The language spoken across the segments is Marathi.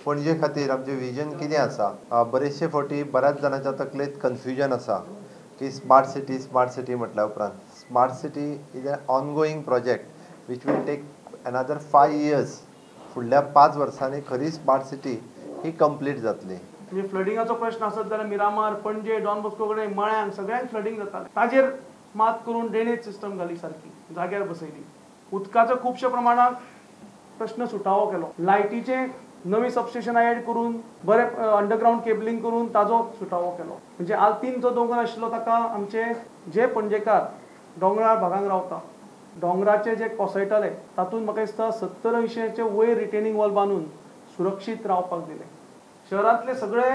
पणजे खातीर आमचें विजन कितें आसा? बरेचशे फावटी बऱ्याच जाणांच्या तकलेंत कन्फ्युजन आसा की स्मार्ट सिटी म्हटल्या उपरांत smart city is a ongoing project which will take another 5 years. फुडल्या 5 वर्सांनी खरी स्मार्ट सिटी ही कंप्लीट जातली. म्हणजे फ्लडिंगाचो प्रश्न आसत जाल्यार मिरामार, पणजे, डॉन बॉस्को कडेन, मळ्यांक सगळ्यांक फ्लडिंग जाता. ताजेर मात करून ड्रेनेज सिस्टम घाली सारकी जाग्यार बसयली. उदकाचो खुबशे प्रमाणात प्रश्न सुटावो केलो. लायटीचे नवी सबस्टेशन ऍड करून बरे अंडरग्राउंड केबलिंग करून ताजो सुटावो केलो. म्हणजे आल्तीन जो दोंगर आशिल्लो ताका आमचे जे पणजेकार दोंगराळ भागांत रावता दोंगराचे जे कोसळटले तातूंत म्हाका दिसता 70-80चे वयर रिटेनिंग वॉल बांदून सुरक्षीत रावपाक दिले. शहरांतले सगळे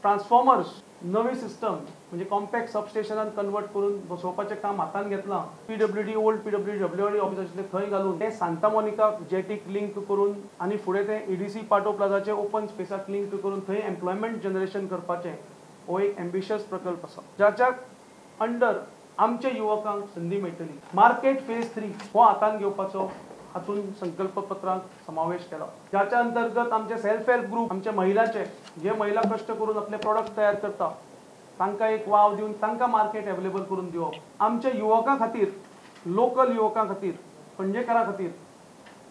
ट्रान्सफॉर्मर्स नवी सिस्टम म्हणजे कॉम्पॅक्ट सबस्टेशनान कन्वर्ट करून बसोवपाचें काम हातान घेतलां. PWD ओल्ड PWD ऑफिस आशिल्लें थंय घालून ते सांता मोनिका जेटीक लिंक करून आनी फुडें ते EDC पाटो प्लाझाचे ओपन स्पेसाक लिंक करून थंय एम्प्लॉयमेंट जनरेशन करपाचें हो एक एम्बिशियस प्रकल्प आसा ज्याच्या अंडर आमच्या युवकांक संदी मेळटली. मार्केट फेज 3 हो हातान घेवपाचो हातून संकल्पपत्रांत समावेश केला ज्याच्या अंतर्गत आमचे सेल्फ हेल्प ग्रुप आमचे महिलाचे जे महिला कष्ट करून आपले प्रोडक्ट तयार करता तांकां एक वाव दिवन तांकां मार्केट अवेलेबल करून दिवप. आमच्या युवकां खातीर लोकल युवकां खातीर पणजेकारां खातीर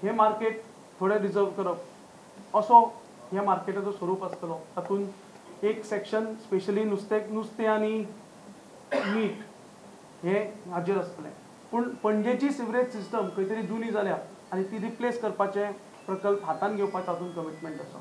हे मार्केट थोडे रिजर्व करप असो ह्या मार्केटाचो स्वरूप आसतलो. तातूंत एक सेक्शन स्पेशली नुस्तें आनी मीठ हे हाजेर आसतलें. पूण पणजेची सिवरेज सिस्टम खंय तरी जुनी जाल्या आनी ती रिप्लेस करपाचे प्रकल्प हातान घेवपाचो तातूंत कमिटमेंट आसा.